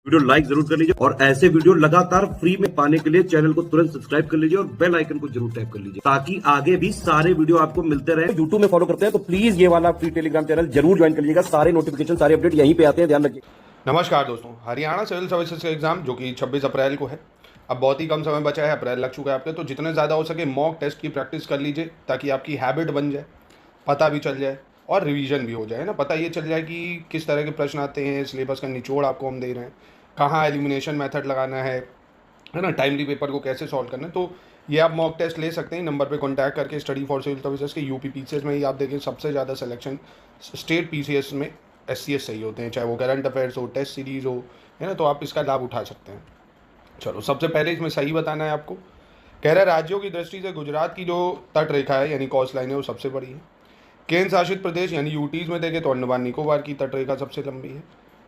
Video like जरूर कर लीजिए और ऐसे वीडियो लगातार फ्री में पाने के लिए चैनल को तुरंत सब्सक्राइब कर लीजिए और बेल आइकन को जरूर टैप कर लीजिए ताकि आगे भी सारे वीडियो आपको मिलते रहे। यूट्यूब में फॉलो करते हैं तो प्लीज ये वाला फ्री टेलीग्राम चैनल जरूर ज्वाइन कर लीजिएगा। सारे नोटिफिकेशन सारे अपडेट यहीं पे आते हैं, ध्यान रखिए। नमस्कार दोस्तों, हरियाणा सिविल सर्विसेज का एग्जाम जो कि 26 अप्रैल को है, अब बहुत ही कम समय बचा है, अप्रैल लग चुका है आपके। तो जितने ज़्यादा हो सके मॉक टेस्ट की प्रैक्टिस कर लीजिए ताकि आपकी हैबिट बन जाए, पता भी चल जाए और रिवीजन भी हो जाए ना। पता ये चल जाए कि किस तरह के प्रश्न आते हैं, सिलेबस का निचोड़ आपको हम दे रहे हैं, कहाँ एलिमिनेशन मेथड लगाना है ना, टाइमली पेपर को कैसे सॉल्व करना है। तो ये आप मॉक टेस्ट ले सकते हैं नंबर पे कांटेक्ट करके। स्टडी फॉर सिविल सर्विसेज के यूपी पीसीएस में ही आप देखें सबसे ज़्यादा सिलेक्शन स्टेट पीसीएस में एससीएस सही होते हैं, चाहे वो करंट अफेयर्स हो, टेस्ट सीरीज़ हो, है ना। तो आप इसका लाभ उठा सकते हैं। चलो, सबसे पहले इसमें सही बताना है आपको। कह रहा है राज्यों की दृष्टि से गुजरात की जो तट रेखा है यानी कोस्ट लाइन है वो सबसे बड़ी है। केंद्र शासित प्रदेश यानी यूटीज़ में देखें तो अंडमान निकोबार की तट रेखा सबसे लंबी है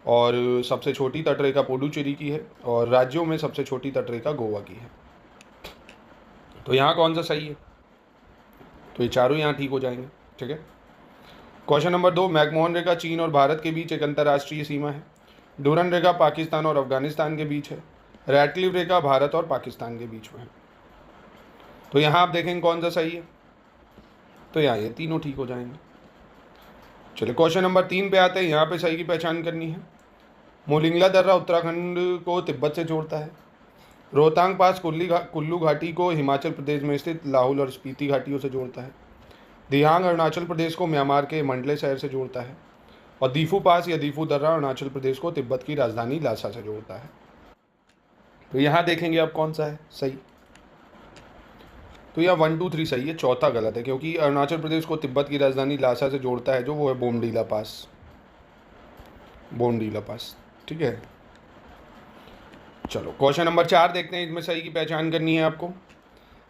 और सबसे छोटी तट रेखा पुडुचेरी की है और राज्यों में सबसे छोटी तट रेखा गोवा की है। तो यहाँ कौन सा सही है? तो ये चारों यहाँ ठीक हो जाएंगे, ठीक है। क्वेश्चन नंबर 2, मैकमोहन रेखा चीन और भारत के बीच एक अंतर्राष्ट्रीय सीमा है। डूरन रेखा पाकिस्तान और अफगानिस्तान के बीच है। रैटक्लिफ रेखा भारत और पाकिस्तान के बीच में है। तो यहाँ आप देखेंगे कौन सा सही है, तो यहाँ ये तीनों ठीक हो जाएंगे। चलिए क्वेश्चन नंबर 3 पे आते हैं। यहाँ पे सही की पहचान करनी है। मोलिंगला दर्रा उत्तराखंड को तिब्बत से जोड़ता है। रोहतांग पास कुल्लू घाटी को हिमाचल प्रदेश में स्थित लाहौल और स्पीति घाटियों से जोड़ता है। दिहांग अरुणाचल प्रदेश को म्यांमार के मंडले शहर से जोड़ता है और दीफू पास या दीफू दर्रा अरुणाचल प्रदेश को तिब्बत की राजधानी लासा से जोड़ता है। तो यहाँ देखेंगे आप कौन सा है सही। तो यह 1 2 3 सही है, चौथा गलत है क्योंकि अरुणाचल प्रदेश को तिब्बत की राजधानी लासा से जोड़ता है जो वो है बोमडीला पास, ठीक है। चलो क्वेश्चन नंबर 4 देखते हैं। इसमें सही की पहचान करनी है आपको।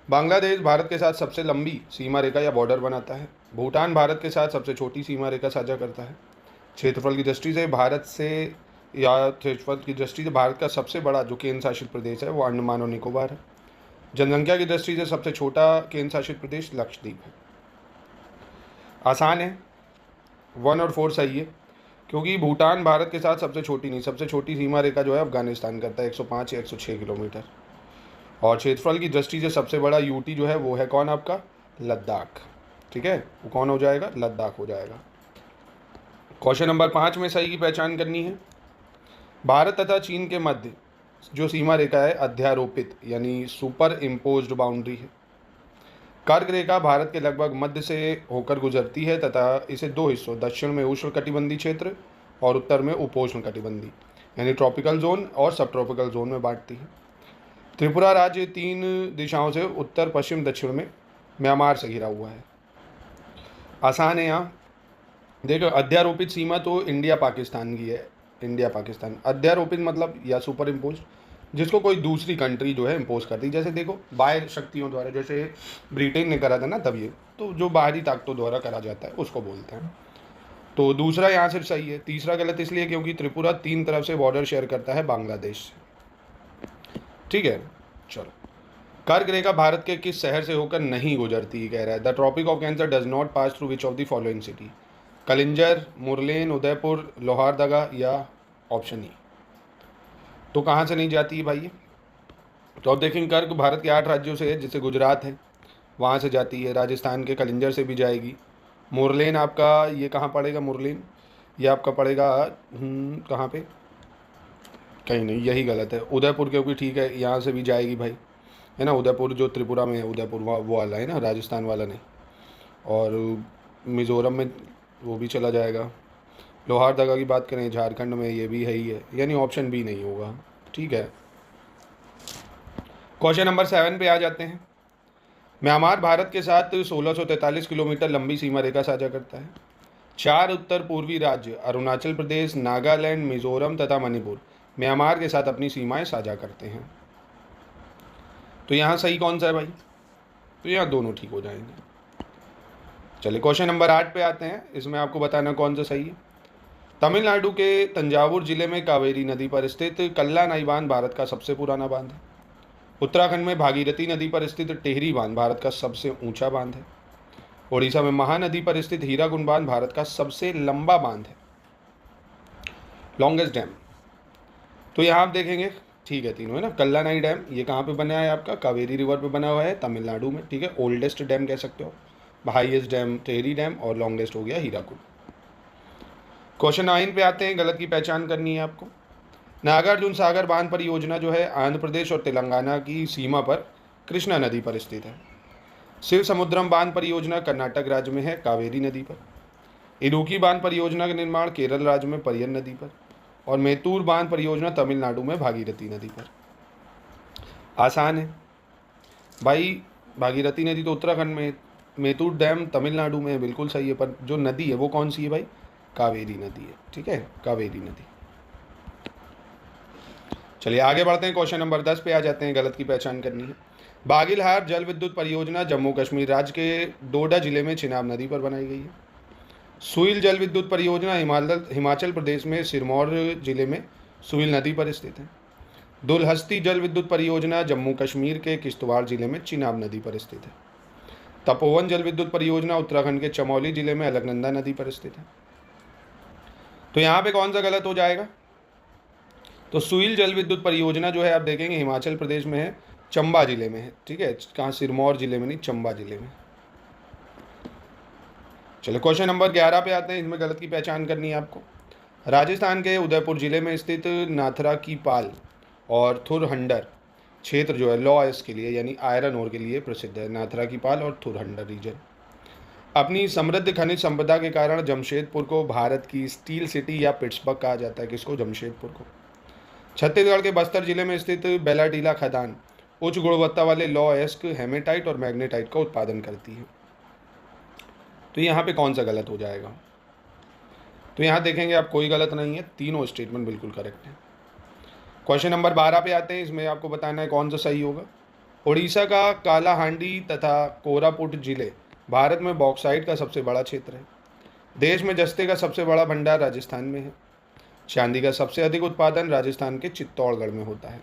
बांग्लादेश भारत के साथ सबसे लंबी सीमा रेखा या बॉर्डर बनाता है। भूटान भारत के साथ सबसे छोटी सीमा रेखा साझा करता है। क्षेत्रफल की दृष्टि से भारत का सबसे बड़ा जो केंद्र शासित प्रदेश है वो अंडमान और निकोबार है। जनसंख्या की दृष्टि से सबसे छोटा केंद्र शासित प्रदेश लक्षद्वीप है। आसान है, 1 और 4 सही है क्योंकि भूटान भारत के साथ सबसे छोटी सीमा रेखा जो है अफगानिस्तान करता है 105 या 106 किलोमीटर। और क्षेत्रफल की दृष्टि से सबसे बड़ा यूटी जो है वो है कौन आपका, लद्दाख, ठीक है। वो कौन हो जाएगा, लद्दाख हो जाएगा। क्वेश्चन नंबर 5 में सही की पहचान करनी है। भारत तथा चीन के मध्य जो सीमा रेखा है अध्यारोपित यानी सुपर इम्पोज्ड बाउंड्री है। कर्क रेखा भारत के लगभग मध्य से होकर गुजरती है तथा इसे 2 हिस्सों दक्षिण में उष्ण कटिबंधीय क्षेत्र और उत्तर में उपोष्ण कटिबंधीय यानी ट्रॉपिकल जोन और सब ट्रॉपिकल जोन में बांटती है। त्रिपुरा राज्य 3 दिशाओं से उत्तर पश्चिम दक्षिण में म्यांमार से घिरा हुआ है। आसान है यहाँ देखो। अध्यारोपित सीमा तो इंडिया पाकिस्तान की है, इंडिया पाकिस्तान। अध्यारोपित मतलब या सुपर इम्पोज जिसको कोई दूसरी कंट्री जो है इम्पोज करती है। जैसे देखो बाह्य शक्तियों द्वारा, जैसे ब्रिटेन ने करा था ना तब, ये तो जो बाहरी ताकतों द्वारा करा जाता है उसको बोलते हैं। तो दूसरा यहाँ सिर्फ सही है। तीसरा गलत इसलिए क्योंकि त्रिपुरा 3 तरफ से बॉर्डर शेयर करता है बांग्लादेश से, ठीक है। चलो, कर्क रेखा भारत के किस शहर से होकर नहीं गुजरती, कह रहा है। The Tropic of Cancer does not pass through which of the following city. Kalinjar, Murlen, Udaipur, Lohardaga या ऑप्शन ई। तो कहाँ से नहीं जाती है भाई? तो अब देखेंगे कर्क भारत के 8 राज्यों से है, जैसे गुजरात है वहाँ से जाती है, राजस्थान के कलिंजर से भी जाएगी। मुरलेन आपका ये कहाँ पड़ेगा, मुरलेन ये आपका पड़ेगा कहाँ पे, कहीं नहीं, यही गलत है। उदयपुर क्योंकि ठीक है यहाँ से भी जाएगी भाई, है ना। उदयपुर जो त्रिपुरा में है, उदयपुर वो वाला है ना, राजस्थान वाला नहीं। और मिज़ोरम में वो भी चला जाएगा। लोहारदगा की बात करें झारखंड में, ये भी है ही है, यानी ऑप्शन बी नहीं होगा, ठीक है। क्वेश्चन नंबर 7 पे आ जाते हैं। म्यांमार भारत के साथ 1643 किलोमीटर लंबी सीमा रेखा साझा करता है। 4 उत्तर पूर्वी राज्य अरुणाचल प्रदेश, नागालैंड, मिजोरम तथा मणिपुर म्यांमार के साथ अपनी सीमाएं साझा करते हैं। तो यहाँ सही कौन सा है भाई? तो यहाँ दोनों ठीक हो जाएंगे। चलिए क्वेश्चन नंबर 8 पे आते हैं। इसमें आपको बताना कौन सा सही है। तमिलनाडु के तंजावुर जिले में कावेरी नदी पर स्थित कल्लानाई बांध भारत का सबसे पुराना बांध है। उत्तराखंड में भागीरथी नदी पर स्थित टेहरी बांध भारत का सबसे ऊंचा बांध है। ओडिशा में महानदी पर स्थित हीराकुंड बांध भारत का सबसे लंबा बांध है, लॉन्गेस्ट डैम। तो यहाँ आप देखेंगे, ठीक है, तीनों है ना। कल्लानाई डैम ये कहाँ पे बना है आपका, कावेरी रिवर पे बना हुआ है तमिलनाडु में, ठीक है। ओल्डेस्ट डैम कह सकते हो, हाईएस्ट डैम टेहरी डैम, और लॉन्गेस्ट हो गया हीराकुड। क्वेश्चन 9 पे आते हैं, गलत की पहचान करनी है आपको। नागार्जुन सागर बांध परियोजना जो है आंध्र प्रदेश और तेलंगाना की सीमा पर कृष्णा नदी पर स्थित है। शिव समुद्रम बांध परियोजना कर्नाटक राज्य में है, कावेरी नदी पर। इडुक्की बांध परियोजना का निर्माण केरल राज्य में परियन नदी पर। और मेतूर बांध परियोजना तमिलनाडु में भागीरथी नदी पर। आसान है भाई, भागीरथी नदी तो उत्तराखंड में, मेतूर डैम तमिलनाडु में है, बिल्कुल सही है। पर जो नदी है वो कौन सी है भाई, कावेरी नदी है, ठीक है, कावेरी नदी। चलिए आगे बढ़ते हैं, क्वेश्चन नंबर 10 पे आ जाते हैं, गलत की पहचान करनी है। बागिलहार जल विद्युत परियोजना जम्मू कश्मीर राज्य के डोडा जिले में चिनाब नदी पर बनाई गई है। सुइल जल विद्युत परियोजना हिमाचल प्रदेश में सिरमौर जिले में सुइल नदी पर स्थित है। दुलहस्ती जल विद्युत परियोजना जम्मू कश्मीर के किश्तवाड़ जिले में चिनाब नदी पर स्थित है। तपोवन जल विद्युत परियोजना उत्तराखंड के चमोली जिले में अलकनंदा नदी पर स्थित है। तो यहाँ पे कौन सा गलत हो जाएगा, तो सुइल जल विद्युत परियोजना जो है आप देखेंगे हिमाचल प्रदेश में है, चंबा जिले में है, ठीक है, कहाँ, सिरमौर जिले में नहीं, चंबा जिले में। चलो क्वेश्चन नंबर 11 पे आते हैं, इसमें गलत की पहचान करनी है आपको। राजस्थान के उदयपुर जिले में स्थित नाथरा की पाल और थुरहंडर क्षेत्र जो है लॉ के लिए यानी आयरन ओर के लिए प्रसिद्ध है। नाथरा की पाल और थुरहंडर रीजन अपनी समृद्ध खनिज संपदा के कारण जमशेदपुर को भारत की स्टील सिटी या पिट्सबर्ग कहा जाता है। किसको, जमशेदपुर को। छत्तीसगढ़ के बस्तर जिले में स्थित बेलाडीला खदान उच्च गुणवत्ता वाले लॉ हेमेटाइट और मैग्नेटाइट का उत्पादन करती है। तो यहाँ पे कौन सा गलत हो जाएगा, तो यहाँ देखेंगे आप कोई गलत नहीं है, तीनों स्टेटमेंट बिल्कुल करेक्ट है। क्वेश्चन नंबर 12 पे आते हैं, इसमें आपको बताना है कौन सा सही होगा। उड़ीसा का कालाहांडी तथा कोरापुट जिले भारत में बॉक्साइट का सबसे बड़ा क्षेत्र है। देश में जस्ते का सबसे बड़ा भंडार राजस्थान में है। चांदी का सबसे अधिक उत्पादन राजस्थान के चित्तौड़गढ़ में होता है।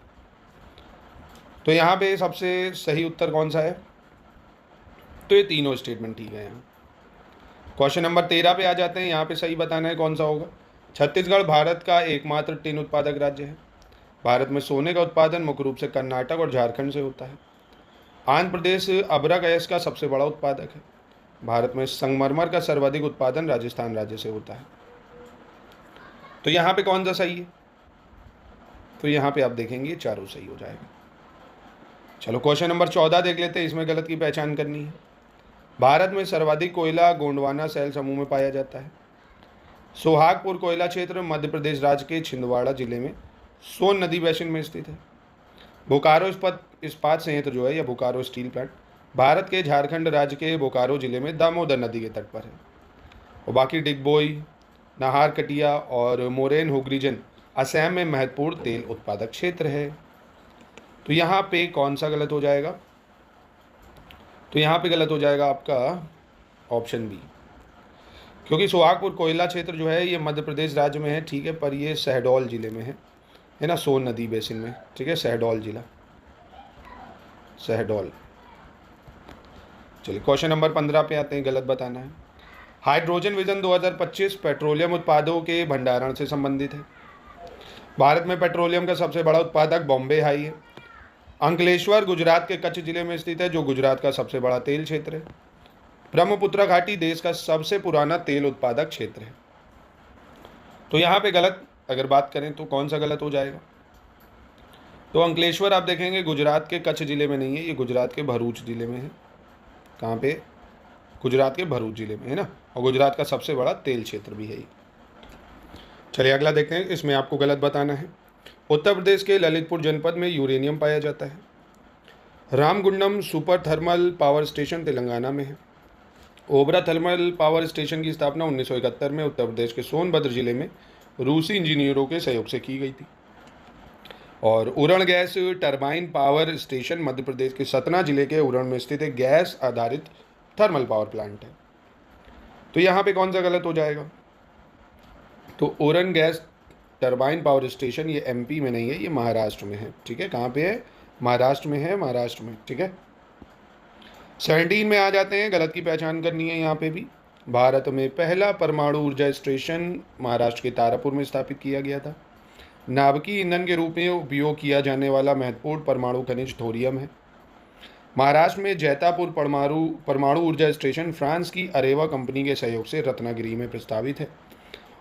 तो यहाँ पे सबसे सही उत्तर कौन सा है, तो ये तीनों स्टेटमेंट ठीक है। यहाँ क्वेश्चन नंबर 13 पे आ जाते हैं, यहाँ पे सही बताना है कौन सा होगा। छत्तीसगढ़ भारत का एकमात्र टिन उत्पादक राज्य है। भारत में सोने का उत्पादन मुख्य रूप से कर्नाटक और झारखंड से होता है। आंध्र प्रदेश अबरा गैस का सबसे बड़ा उत्पादक है। भारत में संगमरमर का सर्वाधिक उत्पादन राजस्थान राज्य से होता है। तो यहाँ पे कौन सा सही है, तो यहाँ पे आप देखेंगे चारों सही हो जाएगा। चलो क्वेश्चन नंबर 14 देख लेते हैं, इसमें गलत की पहचान करनी है। भारत में सर्वाधिक कोयला गोंडवाना सेल समूह में पाया जाता है। सोहागपुर कोयला क्षेत्र मध्य प्रदेश राज्य के छिंदवाड़ा जिले में सोन नदी बेसिन में स्थित है। बोकारो इस्पात संयंत्र जो है या बोकारो स्टील प्लांट भारत के झारखंड राज्य के बोकारो जिले में दामोदर नदी के तट पर है। और बाकी डिगबोई, नाहरकटिया और मोरेन हुगरीजन असम में महत्वपूर्ण तेल उत्पादक क्षेत्र है। तो यहाँ पे कौन सा गलत हो जाएगा, तो यहाँ पे गलत हो जाएगा आपका ऑप्शन बी, क्योंकि सोहागपुर कोयला क्षेत्र जो है ये मध्य प्रदेश राज्य में है, ठीक है, पर ये शहडोल जिले में है ना, सोन नदी बेसिन में, ठीक है, शहडोल जिला, शहडोल। चलिए क्वेश्चन नंबर 15 पे आते हैं, गलत बताना है। हाइड्रोजन विजन 2025 पेट्रोलियम उत्पादों के भंडारण से संबंधित है। भारत में पेट्रोलियम का सबसे बड़ा उत्पादक बॉम्बे हाई है। अंकलेश्वर गुजरात के कच्छ जिले में स्थित है, जो गुजरात का सबसे बड़ा तेल क्षेत्र है। ब्रह्मपुत्र घाटी देश का सबसे पुराना तेल उत्पादक क्षेत्र है। तो यहाँ पे गलत अगर बात करें तो कौन सा गलत हो जाएगा, तो अंकलेश्वर आप देखेंगे गुजरात के कच्छ जिले में नहीं है, ये गुजरात के भरूच जिले में है। कहाँ पे, गुजरात के भरूच जिले में है ना, और गुजरात का सबसे बड़ा तेल क्षेत्र भी है ये। चलिए अगला देखते हैं, इसमें आपको गलत बताना है। उत्तर प्रदेश के ललितपुर जनपद में यूरेनियम पाया जाता है। Ramagundam super thermal power station Telangana में है। ओबरा थर्मल पावर स्टेशन की स्थापना 1971 में उत्तर प्रदेश के सोनभद्र जिले में रूसी इंजीनियरों के सहयोग से की गई थी। और Uran gas turbine power station Madhya Pradesh के सतना जिले के उरण में स्थित एक गैस आधारित थर्मल पावर प्लांट है। तो यहाँ पे कौन सा गलत हो जाएगा, तो Uran gas turbine power station ये एमपी में नहीं है, ये महाराष्ट्र में है, ठीक है। कहाँ पे है, महाराष्ट्र में है, महाराष्ट्र में, ठीक है। 17 में आ जाते हैं, गलत की पहचान करनी है। यहाँ पे भी भारत में पहला परमाणु ऊर्जा स्टेशन महाराष्ट्र के तारापुर में स्थापित किया गया था। नाभिकीय ईंधन के रूप में उपयोग किया जाने वाला महत्वपूर्ण परमाणु खनिज थोरियम है। महाराष्ट्र में जैतापुर परमाणु ऊर्जा स्टेशन फ्रांस की अरेवा कंपनी के सहयोग से रत्नागिरी में प्रस्तावित है।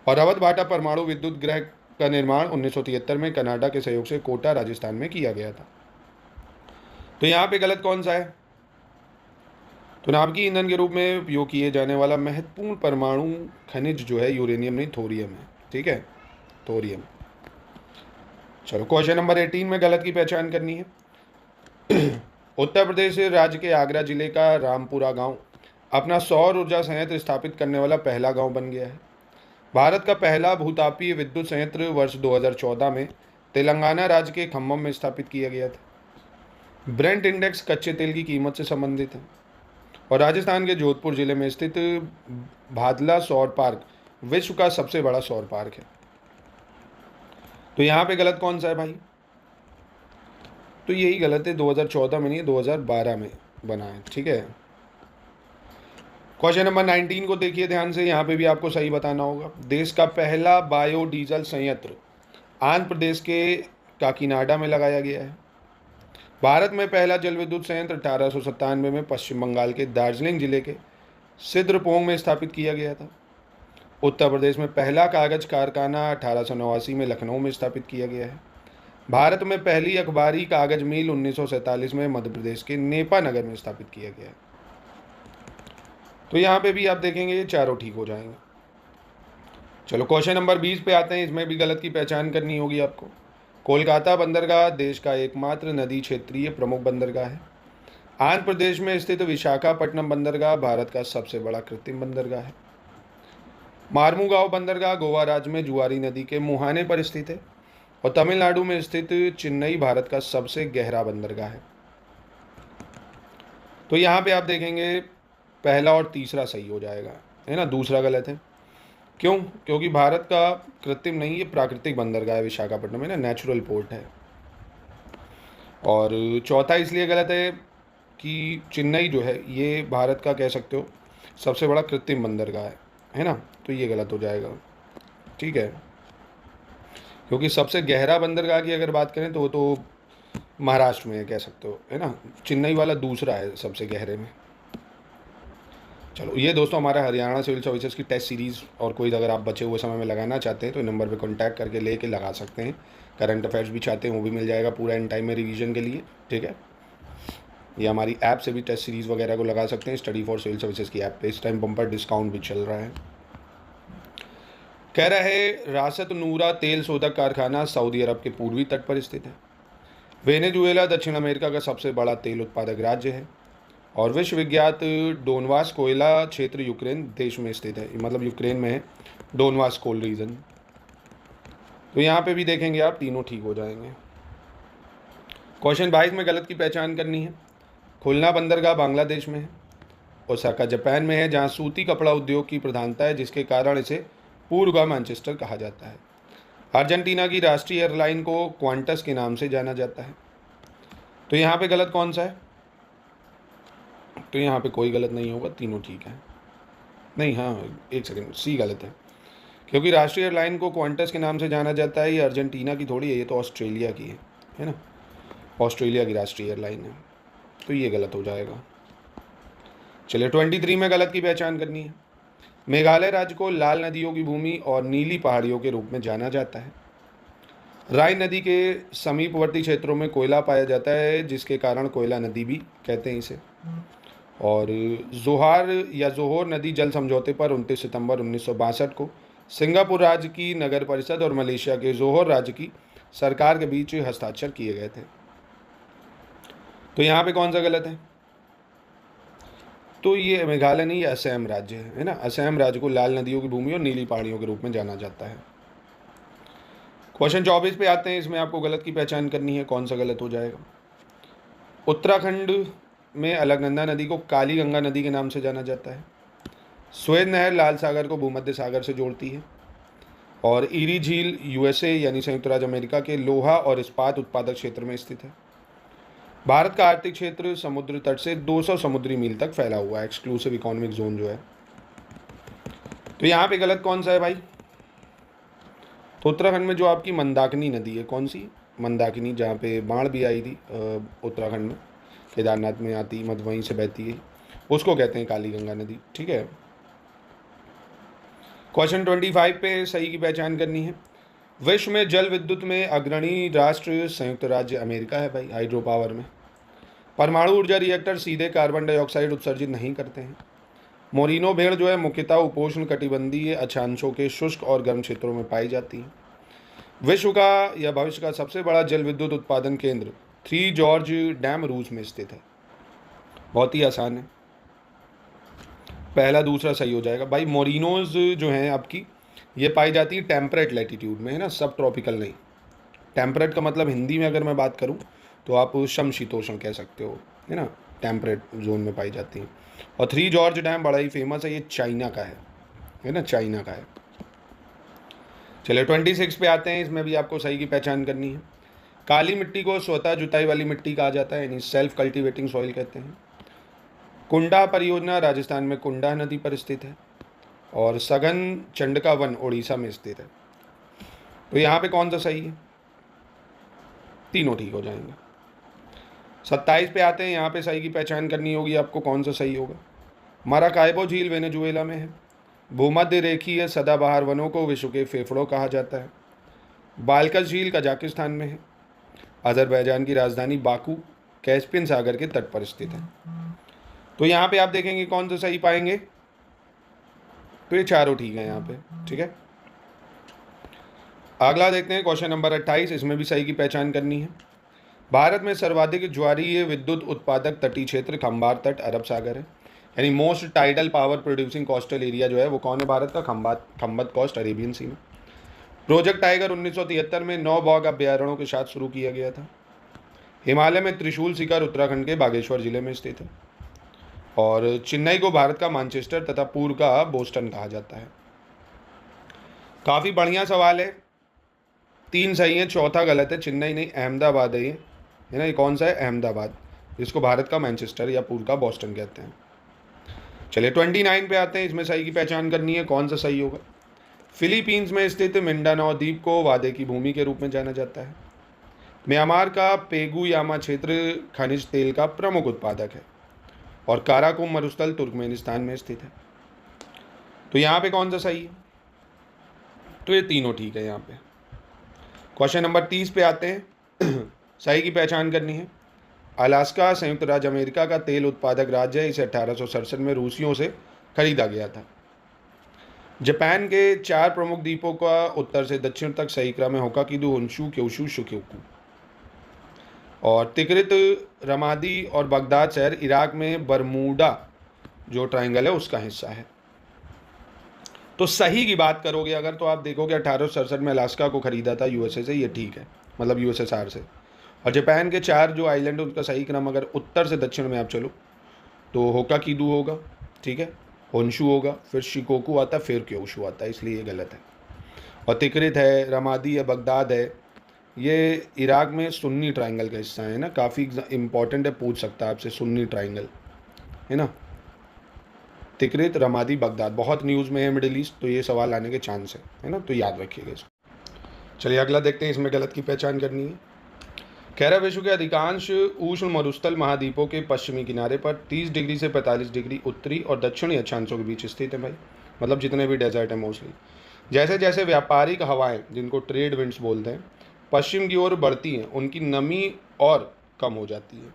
और अवध भाटा परमाणु विद्युत गृह का निर्माण 1973 में कनाडा के सहयोग से कोटा राजस्थान में किया गया था। तो यहाँ पे गलत कौन सा है? तो नाभिकीय ईंधन के रूप में उपयोग किए जाने वाला महत्वपूर्ण परमाणु खनिज जो है यूरेनियम नहीं, थोरियम है। ठीक है, थोरियम। चलो क्वेश्चन नंबर 18 में गलत की पहचान करनी है। उत्तर प्रदेश राज्य के आगरा जिले का रामपुरा गांव अपना सौर ऊर्जा संयंत्र स्थापित करने वाला पहला गांव बन गया है। भारत का पहला भूतापीय विद्युत संयंत्र वर्ष 2014 में तेलंगाना राज्य के खम्मम में स्थापित किया गया था। ब्रेंट इंडेक्स कच्चे तेल की कीमत से संबंधित है। और राजस्थान के जोधपुर जिले में स्थित भादला सौर पार्क विश्व का सबसे बड़ा सौर पार्क है। तो यहाँ पे गलत कौन सा है भाई? तो यही गलत है, 2014 में नहीं, 2012 में बना है। ठीक है, क्वेश्चन नंबर 19 को देखिए ध्यान से, यहाँ पे भी आपको सही बताना होगा। देश का पहला बायोडीजल संयंत्र आंध्र प्रदेश के काकीनाडा में लगाया गया है। भारत में पहला जल विद्युत संयंत्र 1897 में पश्चिम बंगाल के दार्जिलिंग जिले के सिद्रपोंग में स्थापित किया गया था। उत्तर प्रदेश में पहला कागज कारखाना 1889 में लखनऊ में स्थापित किया गया है। भारत में पहली अखबारी कागज मिल 1947 में मध्य प्रदेश के नेपा नगर में स्थापित किया गया है। तो यहाँ पे भी आप देखेंगे ये चारों ठीक हो जाएंगे। चलो क्वेश्चन नंबर 20 पे आते हैं, इसमें भी गलत की पहचान करनी होगी आपको। कोलकाता बंदरगाह देश का एकमात्र नदी क्षेत्रीय प्रमुख बंदरगाह है। आंध्र प्रदेश में स्थित विशाखापट्टनम बंदरगाह भारत का सबसे बड़ा कृत्रिम बंदरगाह है। मार्मुगांव बंदरगाह गोवा राज्य में जुआरी नदी के मुहाने पर स्थित है। और तमिलनाडु में स्थित चेन्नई भारत का सबसे गहरा बंदरगाह है। तो यहाँ पे आप देखेंगे पहला और तीसरा सही हो जाएगा, है ना, दूसरा गलत है। क्यों? क्योंकि भारत का कृत्रिम नहीं, ये प्राकृतिक बंदरगाह है विशाखापट्टनम में ना, नेचुरल पोर्ट है। और चौथा इसलिए गलत है कि चेन्नई जो है ये भारत का कह सकते हो सबसे बड़ा कृत्रिम बंदरगाह है ना, तो ये गलत हो जाएगा। ठीक है, क्योंकि सबसे गहरा बंदरगाह की अगर बात करें तो वो तो महाराष्ट्र में है, कह सकते हो, है ना। चेन्नई वाला दूसरा है सबसे गहरे में। चलो ये दोस्तों हमारा हरियाणा सिविल सर्विसेज की टेस्ट सीरीज़, और कोई अगर आप बचे हुए समय में लगाना चाहते हैं तो नंबर पे कांटेक्ट करके लेके लगा सकते हैं। करंट अफेयर्स भी चाहते हैं वो भी मिल जाएगा पूरा इन टाइम में रिवीजन के लिए। ठीक है, ये हमारी ऐप से भी टेस्ट सीरीज़ वगैरह को लगा सकते हैं। स्टडी फॉर सिविल सर्विसेज की ऐप पे इस टाइम बम्पर डिस्काउंट भी चल रहा है। कह रहा है रासत नूरा तेल शोधक कारखाना सऊदी अरब के पूर्वी तट पर स्थित है। वेनेजुएला दक्षिण अमेरिका का सबसे बड़ा तेल उत्पादक राज्य है। और विश्व विख्यात डोनबास कोयला क्षेत्र यूक्रेन देश में स्थित है, मतलब यूक्रेन में है डोनबास कोल रीजन। तो यहाँ पे भी देखेंगे आप, तीनों ठीक हो जाएंगे। क्वेश्चन 22 में गलत की पहचान करनी है। खुलना बंदरगाह बांग्लादेश में है। ओसाका जापान में है, जहाँ सूती कपड़ा उद्योग की प्रधानता है, जिसके कारण इसे पूर्व का मैनचेस्टर कहा जाता है। अर्जेंटीना की राष्ट्रीय एयरलाइन को क्वांटस के नाम से जाना जाता है। तो यहाँ पे गलत कौन सा है? तो यहाँ पे कोई गलत नहीं होगा, तीनों ठीक है। नहीं, हाँ एक सेकंड, सी गलत है, क्योंकि राष्ट्रीय एयरलाइन को क्वांटस के नाम से जाना जाता है। ये अर्जेंटीना की थोड़ी है, ये तो ऑस्ट्रेलिया की है ना, ऑस्ट्रेलिया की राष्ट्रीय एयरलाइन है। तो ये गलत हो जाएगा। चलिए 23 में गलत की पहचान करनी है। मेघालय राज्य को लाल नदियों की भूमि और नीली पहाड़ियों के रूप में जाना जाता है। राइन नदी के समीपवर्ती क्षेत्रों में कोयला पाया जाता है, जिसके कारण कोयला नदी भी कहते हैं इसे। और जोहार या जोहोर नदी जल समझौते पर 29 सितंबर 1962 को सिंगापुर राज्य की नगर परिषद और मलेशिया के जोहोर राज्य की सरकार के बीच हस्ताक्षर किए गए थे। तो यहाँ पे कौन सा गलत है? तो ये मेघालय नहीं, ये असम राज्य है ना। असम राज्य को लाल नदियों की भूमि और नीली पहाड़ियों के रूप में जाना जाता है। क्वेश्चन 24 पे आते हैं, इसमें आपको गलत की पहचान करनी है, कौन सा गलत हो जाएगा। उत्तराखंड में अलकनंदा नदी को काली गंगा नदी के नाम से जाना जाता है। स्वेद नहर लाल सागर को भूमध्य सागर से जोड़ती है। और ईरी झील यूएसए यानी संयुक्त राज्य अमेरिका के लोहा और इस्पात उत्पादक क्षेत्र में स्थित है। भारत का आर्थिक क्षेत्र समुद्र तट से 200 समुद्री मील तक फैला हुआ है, एक्सक्लूसिव इकोनॉमिक जोन जो है। तो यहाँ पे गलत कौन सा है भाई? तो उत्तराखंड में जो आपकी मंदाकिनी नदी है, कौन सी मंदाकिनी, जहाँ पे बाढ़ भी आई थी उत्तराखंड में, केदारनाथ में आती, मत वहीं से बहती है, उसको कहते हैं काली गंगा नदी। ठीक है। क्वेश्चन 25 पे सही की पहचान करनी है। विश्व में जल विद्युत में अग्रणी राष्ट्र संयुक्त राज्य अमेरिका है भाई, हाइड्रो पावर में। परमाणु ऊर्जा रिएक्टर सीधे कार्बन डाइऑक्साइड उत्सर्जित नहीं करते हैं। मोरिनो भेड़ जो है मुख्यतः उपोष्ण कटिबंधीय अक्षांशों के शुष्क और गर्म क्षेत्रों में पाई जाती है। विश्व का या भविष्य का सबसे बड़ा जल विद्युत उत्पादन केंद्र 3 जॉर्ज डैम रूस में स्थित है। बहुत ही आसान है, पहला दूसरा सही हो जाएगा भाई। मोरिनोज जो हैं आपकी, ये पाई जाती है टेम्परेट लैटिट्यूड में, है ना, सब ट्रॉपिकल नहीं। टेम्परेट का मतलब हिंदी में अगर मैं बात करूँ तो आप समशीतोष्ण कह सकते हो, है ना, टेम्परेट जोन में पाई जाती हैं। और 3 जॉर्ज डैम बड़ा ही फेमस है, ये चाइना का है ना, चाइना का है। चलिए 26 पे आते हैं, इसमें भी आपको सही की पहचान करनी है। काली मिट्टी को स्वतः जुताई वाली मिट्टी कहा जाता है, यानी सेल्फ कल्टिवेटिंग सॉइल कहते हैं। कुंडा परियोजना राजस्थान में कुंडा नदी पर स्थित है। और सघन चंडका वन उड़ीसा में स्थित है। तो यहाँ पे कौन सा सही है? तीनों ठीक हो जाएंगे। 27 पे आते हैं, यहाँ पे सही की पहचान करनी होगी आपको, कौन सा सही होगा। माराकाइबो झील वेनेजुएला में है। भूमध्य रेखीय सदाबहार वनों को विश्व के फेफड़ों कहा जाता है। बालकस झील कजाकिस्तान में है। अजरबैजान की राजधानी बाकू कैस्पियन सागर के तट पर स्थित है। तो यहाँ पे आप देखेंगे कौन सा सही पाएंगे, तो ये चारों ठीक है यहाँ पे। ठीक है, अगला देखते हैं क्वेश्चन नंबर 28, इसमें भी सही की पहचान करनी है। भारत में सर्वाधिक ज्वारीय विद्युत उत्पादक तटीय क्षेत्र खंबात तट अरब सागर है, यानी most tidal power producing coastal area जो है वो कौन है भारत का? खंबात कोस्ट, अरेबियन सी में। प्रोजेक्ट टाइगर 1973 में 9 बाघ अभ्यारण्यों के साथ शुरू किया गया था। हिमालय में त्रिशूल शिखर उत्तराखंड के बागेश्वर जिले में स्थित है। और चेन्नई को भारत का मैनचेस्टर तथा पूर्व का बोस्टन कहा जाता है। काफ़ी बढ़िया सवाल है, 3 सही है, चौथा गलत है। चेन्नई नहीं, अहमदाबाद है ये, है ना। ये कौन सा है? अहमदाबाद, जिसको भारत का मैनचेस्टर या पूर्व का बोस्टन कहते हैं। चलिए 29 पे आते हैं, इसमें सही की पहचान करनी है, कौन सा सही होगा। फिलीपींस में स्थित मिंडानाओ द्वीप को वादे की भूमि के रूप में जाना जाता है। म्यांमार का पेगुयामा क्षेत्र खनिज तेल का प्रमुख उत्पादक है। और काराकोरम मरुस्थल तुर्कमेनिस्तान में स्थित है। तो यहाँ पे कौन सा सही है? तो ये तीनों ठीक है यहाँ पे। क्वेश्चन नंबर 30 पे आते हैं, सही की पहचान करनी है। अलास्का संयुक्त राज्य अमेरिका का तेल उत्पादक राज्य है। इसे 1867 में रूसियों से खरीदा गया था। जापान के 4 प्रमुख द्वीपों का उत्तर से दक्षिण तक सही क्रम है होकाकिडो, होन्शु, क्योशु, शुक्योकु। और तिकरित, रमादी और बगदाद शहर इराक में बरमूडा जो ट्रायंगल है उसका हिस्सा है। तो सही की बात करोगे अगर, तो आप देखोगे 1867 में अलास्का को खरीदा था यूएसए से, ये ठीक है, मतलब यूएसएसआर से। और जापान के 4 जो आइलैंड है उनका सही क्रम अगर उत्तर से दक्षिण में आप चलो तो होकाकिडो होगा, ठीक है, होन्शु होगा, फिर शिकोकू आता है, फिर क्योशु आता है, इसलिए ये गलत है। और तिकरित है, रमादी है, बगदाद है, ये इराक में सुन्नी ट्रायंगल का हिस्सा है ना, काफ़ी इंपॉर्टेंट है, पूछ सकता है आपसे, सुन्नी ट्रायंगल है ना। तिकरित, रमादी, बगदाद बहुत न्यूज़ में है मिडिल ईस्ट, तो ये सवाल आने के चांस है ना, तो याद रखिएगा इसको। चलिए अगला देखते हैं, इसमें गलत की पहचान करनी है। कह रहा विश्व के अधिकांश उष्ण मरुस्थल महाद्वीपों के पश्चिमी किनारे पर 30 डिग्री से 45 डिग्री उत्तरी और दक्षिणी अक्षांशों के बीच स्थित है भाई, मतलब जितने भी डेजर्ट है मोस्टली। जैसे जैसे व्यापारिक हवाएं, जिनको ट्रेड विंड्स बोलते हैं, पश्चिम की ओर बढ़ती हैं, उनकी नमी और कम हो जाती है।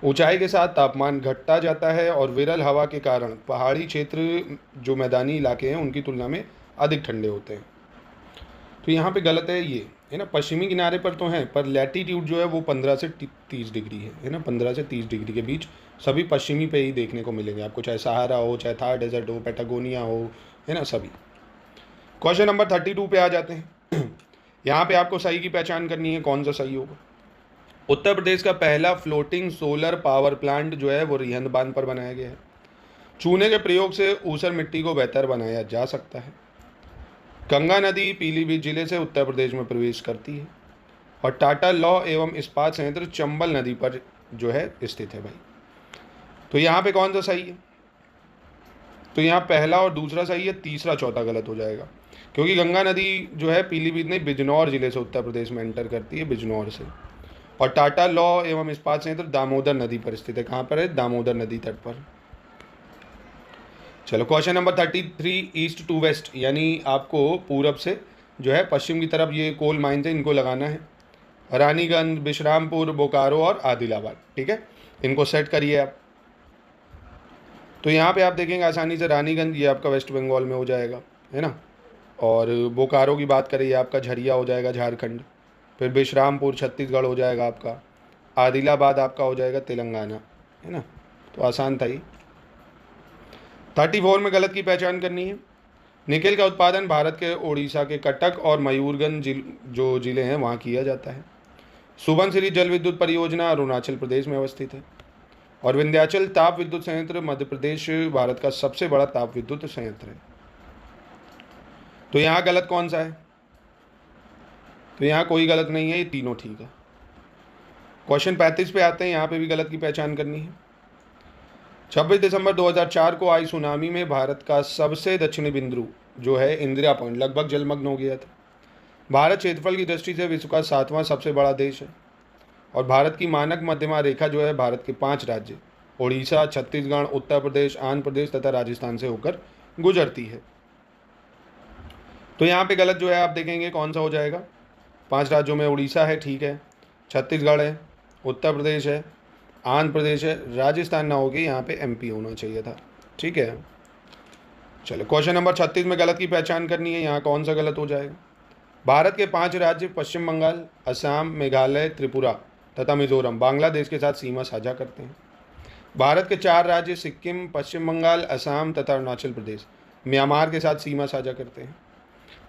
ऊंचाई के साथ तापमान घटता जाता है और विरल हवा के कारण पहाड़ी क्षेत्र जो मैदानी इलाके हैं उनकी तुलना में अधिक ठंडे होते हैं। तो यहाँ पे गलत है ये, है ना। पश्चिमी किनारे पर तो हैं, पर लैटीट्यूड जो है वो 15 से 30 डिग्री है ना, 15 से 30 डिग्री के बीच सभी पश्चिमी पे ही देखने को मिलेंगे आपको, चाहे सहारा हो, चाहे थार डेजर्ट हो, पैटागोनिया हो, है ना, सभी। क्वेश्चन नंबर 32 पे आ जाते हैं। यहाँ पे आपको सही की पहचान करनी है, कौन सा सही होगा। उत्तर प्रदेश का पहला फ्लोटिंग सोलर पावर प्लांट जो है वो रिहंद बांध पर बनाया गया है। चूने के प्रयोग से ऊसर मिट्टी को बेहतर बनाया जा सकता है। गंगा नदी पीलीभीत जिले से उत्तर प्रदेश में प्रवेश करती है। और टाटा लौह एवं इस्पात संयंत्र चंबल नदी पर जो है स्थित है भाई। तो यहाँ पे कौन सा सही है? तो यहाँ पहला और दूसरा सही है, तीसरा चौथा गलत हो जाएगा। क्योंकि गंगा नदी जो है पीलीभीत नहीं बिजनौर जिले से उत्तर प्रदेश में एंटर करती है, बिजनौर से। और टाटा लौह एवं इस्पात संयंत्र दामोदर नदी पर स्थित है। कहाँ पर है? दामोदर नदी तट पर। चलो question number 33, east to west, यानी आपको पूरब से जो है पश्चिम की तरफ ये कोल माइंस है, इनको लगाना है। रानीगंज, बिश्रामपुर, बोकारो और आदिलाबाद, ठीक है, इनको सेट करिए आप। तो यहाँ पे आप देखेंगे आसानी से रानीगंज ये आपका वेस्ट बंगाल में हो जाएगा, है ना। और बोकारो की बात करें, ये आपका झरिया हो जाएगा झारखंड। फिर बिश्रामपुर छत्तीसगढ़ हो जाएगा आपका। आदिलाबाद आपका हो जाएगा तेलंगाना, है ना। तो आसान था ये। 34 में गलत की पहचान करनी है। निकेल का उत्पादन भारत के ओडिशा के कटक और मयूरगंज जो जिले हैं वहाँ किया जाता है। सुबनसिरी जल विद्युत परियोजना अरुणाचल प्रदेश में अवस्थित है। और विंध्याचल ताप विद्युत संयंत्र मध्य प्रदेश भारत का सबसे बड़ा ताप विद्युत संयंत्र है। तो यहाँ गलत कौन सा है? तो यहाँ कोई गलत नहीं है, ये तीनों ठीक है। क्वेश्चन 35 पे आते हैं, यहाँ पे भी गलत की पहचान करनी है। 26 दिसंबर 2004 को आई सुनामी में भारत का सबसे दक्षिणी बिंदु जो है इंदिरा पॉइंट लगभग जलमग्न हो गया था। भारत क्षेत्रफल की दृष्टि से विश्व का 7वां सबसे बड़ा देश है। और भारत की मानक मध्यमा रेखा जो है भारत के 5 राज्य ओडिशा, छत्तीसगढ़, उत्तर प्रदेश, आंध्र प्रदेश तथा राजस्थान से होकर गुजरती है। तो यहाँ पे गलत जो है आप देखेंगे कौन सा हो जाएगा। 5 राज्यों में उड़ीसा है, ठीक है, छत्तीसगढ़ है, उत्तर प्रदेश है, आंध्र प्रदेश है, राजस्थान ना होगी, यहाँ पे एमपी होना चाहिए था, ठीक है। चलो क्वेश्चन नंबर 36 में गलत की पहचान करनी है। यहाँ कौन सा गलत हो जाएगा? भारत के 5 राज्य पश्चिम बंगाल, असम, मेघालय, त्रिपुरा तथा मिजोरम बांग्लादेश के साथ सीमा साझा करते हैं। भारत के 4 राज्य सिक्किम, पश्चिम बंगाल, असम तथा अरुणाचल प्रदेश म्यांमार के साथ सीमा साझा करते हैं।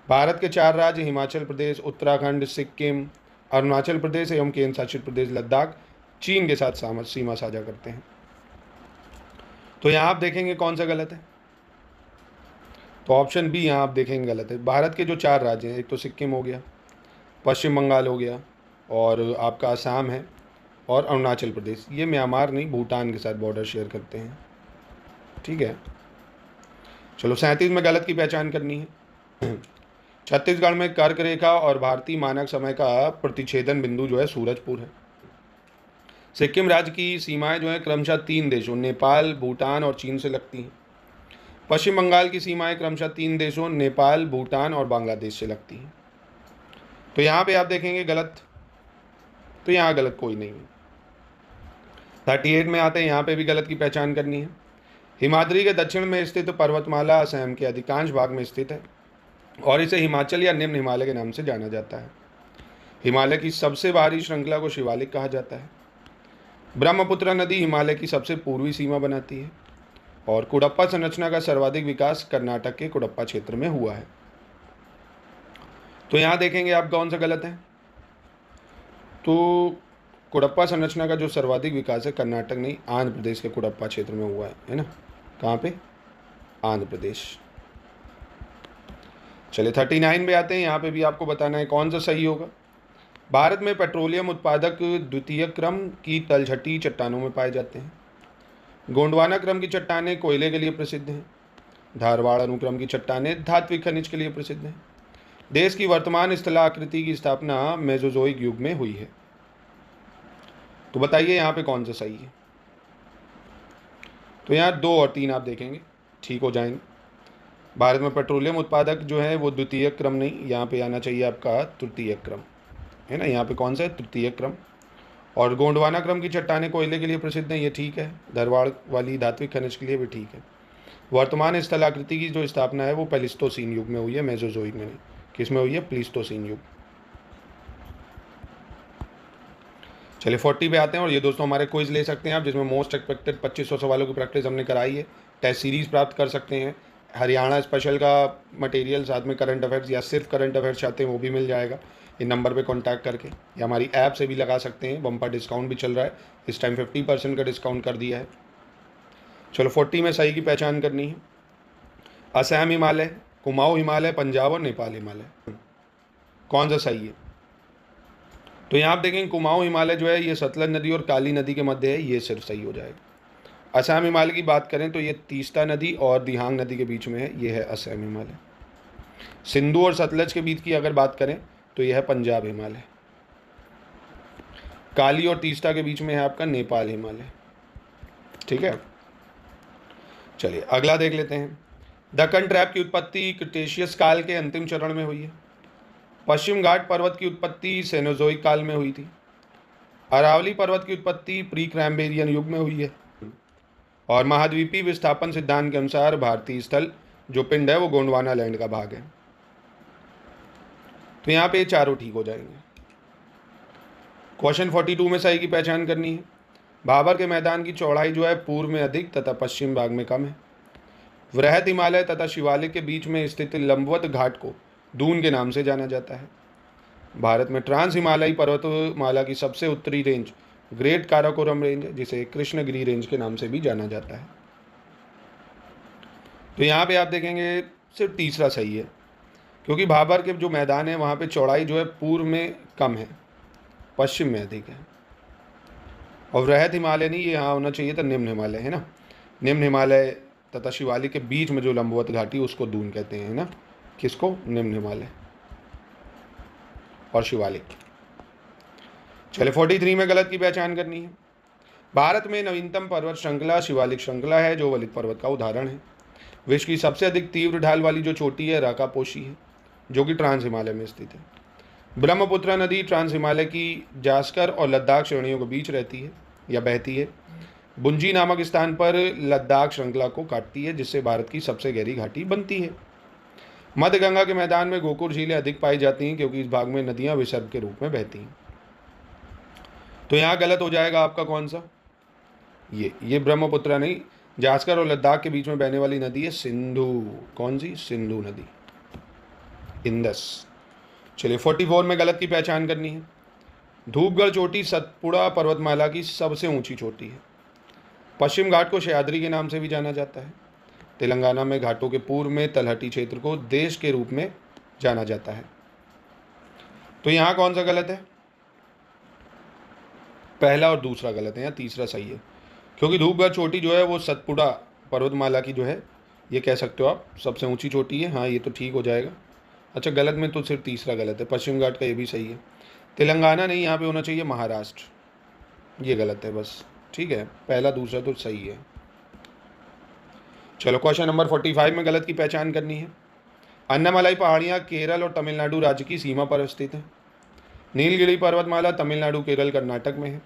भारत के 4 राज्य हिमाचल प्रदेश, उत्तराखंड, सिक्किम, अरुणाचल प्रदेश एवं केंद्र शासित प्रदेश लद्दाख चीन के साथ सीमा साझा करते हैं। तो यहाँ आप देखेंगे कौन सा गलत है। तो ऑप्शन बी यहाँ आप देखेंगे गलत है। भारत के जो 4 राज्य हैं, एक तो सिक्किम हो गया, पश्चिम बंगाल हो गया और आपका असम है और अरुणाचल प्रदेश, ये म्यांमार नहीं भूटान के साथ बॉर्डर शेयर करते हैं, ठीक है। चलो 37 में गलत की पहचान करनी है। छत्तीसगढ़ में कर्क रेखा और भारतीय मानक समय का प्रतिच्छेदन बिंदु जो है सूरजपुर है। सिक्किम राज्य की सीमाएं जो है क्रमशः 3 देशों नेपाल, भूटान और चीन से लगती हैं। पश्चिम बंगाल की सीमाएं क्रमशः 3 देशों नेपाल, भूटान और बांग्लादेश से लगती हैं। तो यहाँ पे आप देखेंगे गलत, तो यहाँ गलत कोई नहीं है। 38 में आते हैं, यहाँ पे भी गलत की पहचान करनी है। हिमाद्री के दक्षिण में स्थित पर्वतमाला असम के अधिकांश भाग में स्थित है और इसे हिमाचल या निम्न हिमालय के नाम से जाना जाता है। हिमालय की सबसे बाहरी श्रृंखला को शिवालिक कहा जाता है। ब्रह्मपुत्र नदी हिमालय की सबसे पूर्वी सीमा बनाती है और कुडप्पा संरचना का सर्वाधिक विकास कर्नाटक के कुडप्पा क्षेत्र में हुआ है। तो यहाँ देखेंगे आप कौन सा गलत है। तो कुडप्पा संरचना का जो सर्वाधिक विकास है कर्नाटक नहीं आंध्र प्रदेश के कुडप्पा क्षेत्र में हुआ है ना। कहाँ पे? आंध्र प्रदेश। चलिए 39 पे आते हैं, यहाँ पे भी आपको बताना है कौन सा सही होगा। भारत में पेट्रोलियम उत्पादक द्वितीय क्रम की तलछटी चट्टानों में पाए जाते हैं। गोंडवाना क्रम की चट्टानें कोयले के लिए प्रसिद्ध हैं। धारवाड़ अनुक्रम की चट्टानें धात्विक खनिज के लिए प्रसिद्ध हैं। देश की वर्तमान स्थलाकृति की स्थापना मेसोजोइक युग में हुई है। तो बताइए यहाँ पे कौन सा सही है। तो यहाँ 2 और 3 आप देखेंगे ठीक हो जाएंगे। भारत में पेट्रोलियम उत्पादक जो है वो द्वितीय क्रम नहीं, यहाँ पे आना चाहिए आपका तृतीय क्रम, है ना। यहाँ पे कौन सा है? तृतीय क्रम। और गोंडवाना क्रम की चट्टानें कोयले के लिए प्रसिद्ध हैं, ये ठीक है। धारवाड़ वाली धात्विक खनिज के लिए भी ठीक है। वर्तमान स्थलाकृति की जो स्थापना है वो प्लीस्टोसीन युग में हुई है, मेसोजोइक में नहीं। किस में हुई है? प्लीस्टोसीन युग। चलिए 40 पे आते हैं। और ये दोस्तों हमारे क्विज ले सकते हैं आप, जिसमें मोस्ट एक्सपेक्टेड 2500 सवालों की प्रैक्टिस हमने कराई है। टेस्ट सीरीज प्राप्त कर सकते हैं। हरियाणा स्पेशल का मटेरियल साथ में करंट अफेयर्स या सिर्फ करंट अफेयर्स चाहते हैं वो भी मिल जाएगा इन नंबर पे कांटेक्ट करके, या हमारी ऐप से भी लगा सकते हैं। बम्पर डिस्काउंट भी चल रहा है, इस टाइम 50% का डिस्काउंट कर दिया है। चलो 40 में सही की पहचान करनी है। असम हिमालय, कुमाऊं हिमालय, पंजाब और नेपाल हिमालय, कौन सा सही है? तो यहाँ आप देखेंगे कुमाऊं हिमालय जो है ये सतलज नदी और काली नदी के मध्य है, ये सिर्फ सही हो जाएगा। असम हिमालय की बात करें तो ये तीस्ता नदी और दिहांग नदी के बीच में है, ये है असम हिमालय। सिंधु और सतलज के बीच की अगर बात करें तो यह है पंजाब हिमालय। काली और तीस्ता के बीच में है आपका नेपाल हिमालय। ठीक है, चलिए अगला देख लेते हैं। दक्कन ट्रैप की उत्पत्ति क्रिटेशियस काल के अंतिम चरण में हुई है। पश्चिम घाट पर्वत की उत्पत्ति सेनोजोइक काल में हुई थी। अरावली पर्वत की उत्पत्ति प्री क्रैम्बेरियन युग में हुई है। और महाद्वीपीय विस्थापन सिद्धांत के अनुसार भारतीय स्थल जो पिंड है वो गोंडवाना लैंड का भाग है। तो यहाँ पे चारों ठीक हो जाएंगे। क्वेश्चन 42 में सही की पहचान करनी है। भाबर के मैदान की चौड़ाई जो है पूर्व में अधिक तथा पश्चिम भाग में कम है। वृहद हिमालय तथा शिवालिक के बीच में स्थित लंबवत घाट को दून के नाम से जाना जाता है। भारत में ट्रांस हिमालयी पर्वतमाला की सबसे उत्तरी रेंज ग्रेट काराकोरम रेंज है, जिसे कृष्णगिरी रेंज के नाम से भी जाना जाता है। तो यहाँ पे आप देखेंगे सिर्फ तीसरा सही है, क्योंकि भाबर के जो मैदान है वहाँ पे चौड़ाई जो है पूर्व में कम है, पश्चिम में अधिक है। और वृहद हिमालय नहीं, ये यहाँ होना चाहिए था निम्न हिमालय, है ना। निम्न हिमालय तथा शिवालिक के बीच में जो लंबवत घाटी उसको दून कहते हैं, है ना। किसको? निम्न हिमालय और शिवालिक। चले 43 में गलत की पहचान करनी है। भारत में नवीनतम पर्वत श्रृंखला शिवालिक श्रृंखला है, जो वलित पर्वत का उदाहरण है। विश्व की सबसे अधिक तीव्र ढाल वाली जो चोटी है राकापोशी है, जो कि ट्रांस हिमालय में स्थित है। ब्रह्मपुत्र नदी ट्रांस हिमालय की जास्कर और लद्दाख श्रेणियों के बीच रहती है या बहती है। बुंजी नामक स्थान पर लद्दाख श्रृंखला को काटती है, जिससे भारत की सबसे गहरी घाटी बनती है। मध्य गंगा के मैदान में गोकुर झीलें अधिक पाई जाती हैं, क्योंकि इस भाग में नदियां विसर्ग के रूप में बहती हैं। तो यहाँ गलत हो जाएगा आपका कौन सा? ये ब्रह्मपुत्र नहीं, जास्कर और लद्दाख के बीच में बहने वाली नदी है सिंधु। कौन सी? सिंधु नदी, इंदस। चलिए 44 में गलत की पहचान करनी है। धूपगढ़ चोटी सतपुड़ा पर्वतमाला की सबसे ऊंची चोटी है। पश्चिम घाट को सह्याद्री के नाम से भी जाना जाता है। तेलंगाना में घाटों के पूर्व में तलहटी क्षेत्र को देश के रूप में जाना जाता है। तो यहाँ कौन सा गलत है? पहला और दूसरा गलत है, यहाँ तीसरा सही है, क्योंकि धूपगढ़ चोटी जो है वो सतपुड़ा पर्वतमाला की जो है, ये कह सकते हो आप, सबसे ऊंची चोटी है। हाँ, ये तो ठीक हो जाएगा। अच्छा, गलत में तो सिर्फ तीसरा गलत है, पश्चिम घाट का ये भी सही है। तेलंगाना नहीं, यहाँ पे होना चाहिए महाराष्ट्र, ये गलत है बस। ठीक है, पहला दूसरा तो सही है। चलो क्वेश्चन नंबर 45 में गलत की पहचान करनी है। अन्नामलाई पहाड़ियाँ केरल और तमिलनाडु राज्य की सीमा पर स्थित हैं। नीलगिरी पर्वतमाला तमिलनाडु केरल कर्नाटक में है।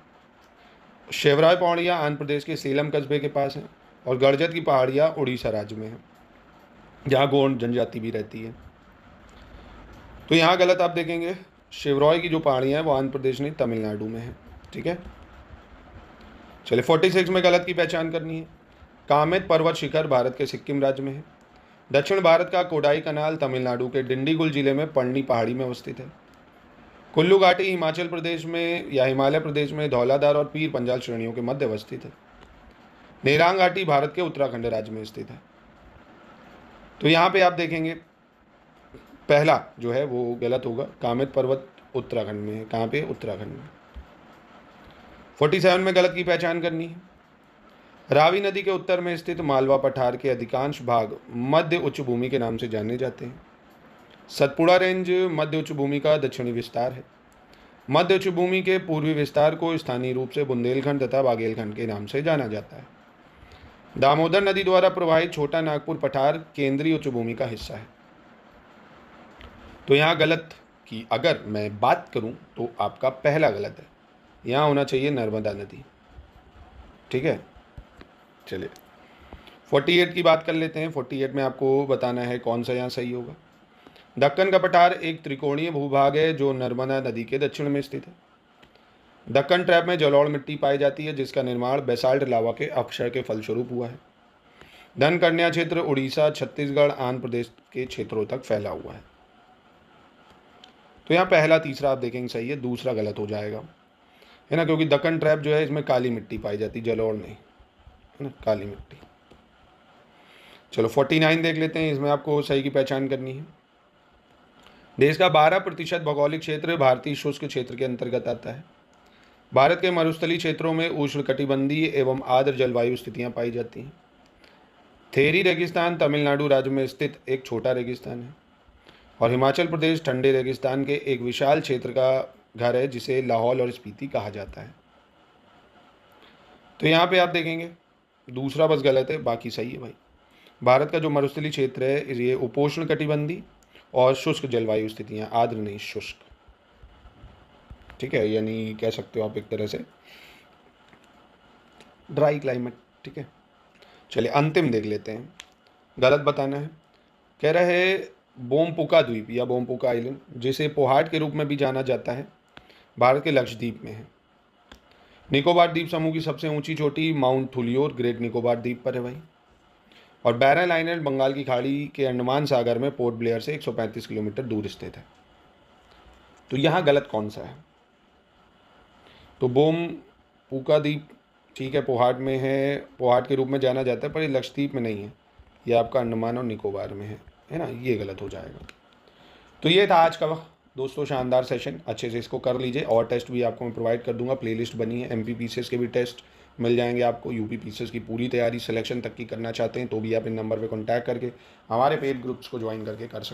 शेवराय पहाड़ियाँ आंध्र प्रदेश के सेलम कस्बे के पास हैं। और गड़जत की पहाड़ियाँ उड़ीसा राज्य में हैं, जहाँ गोंड जनजाति भी रहती है। तो यहाँ गलत आप देखेंगे, शेवराय की जो पहाड़ियाँ हैं वो आंध्र प्रदेश नहीं तमिलनाडु में है। ठीक है, चलिए 46 में गलत की पहचान करनी है। कामेत पर्वत शिखर भारत के सिक्किम राज्य में है। दक्षिण भारत का कोडाई कनाल तमिलनाडु के डिंडीगुल जिले में पढ़नी पहाड़ी में अवस्थित है। कुल्लू घाटी हिमाचल प्रदेश में या हिमालय प्रदेश में धौलाधार और पीर पंजाल श्रेणियों के मध्य अवस्थित है। नेरांग घाटी भारत के उत्तराखंड राज्य में स्थित है। तो यहाँ पे आप देखेंगे पहला जो है वो गलत होगा, कामेत पर्वत उत्तराखंड में है। कहाँ पे? उत्तराखंड में। 47 में गलत की पहचान करनी है। रावी नदी के उत्तर में स्थित मालवा पठार के अधिकांश भाग मध्य उच्च भूमि के नाम से जाने जाते हैं। सतपुड़ा रेंज मध्य उच्च भूमि का दक्षिणी विस्तार है। मध्य उच्च भूमि के पूर्वी विस्तार को स्थानीय रूप से बुंदेलखंड तथा बागेलखंड के नाम से जाना जाता है। दामोदर नदी द्वारा प्रवाहित छोटा नागपुर पठार केंद्रीय उच्च भूमि का हिस्सा है। तो यहाँ गलत की अगर मैं बात करूँ तो आपका पहला गलत है, यहाँ होना चाहिए नर्मदा नदी। ठीक है, चलिए 48 की बात कर लेते हैं। 48 में आपको बताना है कौन सा यहाँ सही होगा। दक्कन का पठार एक त्रिकोणीय भूभाग है जो नर्मदा नदी के दक्षिण में स्थित है। दक्कन ट्रैप में जलोढ़ मिट्टी पाई जाती है, जिसका निर्माण बेसाल्ट लावा के अपक्षय के फलस्वरूप हुआ है। धनकन्या क्षेत्र उड़ीसा, छत्तीसगढ़, आंध्र प्रदेश के क्षेत्रों तक फैला हुआ है। तो यहाँ पहला तीसरा आप देखेंगे सही है, दूसरा गलत हो जाएगा, है ना, क्योंकि दक्कन ट्रैप जो है इसमें काली मिट्टी पाई जाती, जलोढ़ नहीं, है ना, काली मिट्टी। चलो 49 देख लेते हैं, इसमें आपको सही की पहचान करनी है। देश का 12% भौगोलिक क्षेत्र भारतीय शुष्क क्षेत्र के अंतर्गत आता है। भारत के मरुस्थलीय क्षेत्रों में उष्णकटिबंधीय एवं आर्द्र जलवायु स्थितियां पाई जाती हैं। थेरी रेगिस्तान तमिलनाडु राज्य में स्थित एक छोटा रेगिस्तान है। और हिमाचल प्रदेश ठंडे रेगिस्तान के एक विशाल क्षेत्र का घर है जिसे लाहौल और स्पीति कहा जाता है। तो यहाँ पे आप देखेंगे दूसरा बस गलत है, बाकी सही है भाई। भारत का जो मरुस्थलीय क्षेत्र है ये उपोष्ण कटिबंधी और शुष्क जलवायु स्थितियाँ, आर्द्र नहीं शुष्क, ठीक है, यानी कह सकते हो आप एक तरह से ड्राई क्लाइमेट, ठीक है। चलिए अंतिम देख लेते हैं, गलत बताना है। कह रहे है बोमपुका द्वीप या बोमपुका आइलैंड, जिसे पोहाट के रूप में भी जाना जाता है, भारत के लक्षद्वीप में है। निकोबार द्वीप समूह की सबसे ऊंची चोटी माउंट थुलियोर ग्रेट निकोबार द्वीप पर है भाई। और बैरन आइलैंड बंगाल की खाड़ी के अंडमान सागर में पोर्ट ब्लेयर से 135 किलोमीटर दूर स्थित है। तो यहाँ गलत कौन सा है? तो बोमपुका द्वीप ठीक है, पोहाट में है, पोहाट के रूप में जाना जाता है, पर ये लक्षद्वीप में नहीं है, ये आपका अंडमान और निकोबार में है ना, ये गलत हो जाएगा। तो ये था आज का दोस्तों शानदार सेशन, अच्छे से इसको कर लीजिए। और टेस्ट भी आपको मैं प्रोवाइड कर दूंगा, प्लेलिस्ट बनी है, MP पीसेस के भी टेस्ट मिल जाएंगे आपको। UP पीसेस की पूरी तैयारी सिलेक्शन तक की करना चाहते हैं तो भी आप इन नंबर पे कांटेक्ट करके हमारे पेड ग्रुप्स को ज्वाइन करके कर सकते हैं।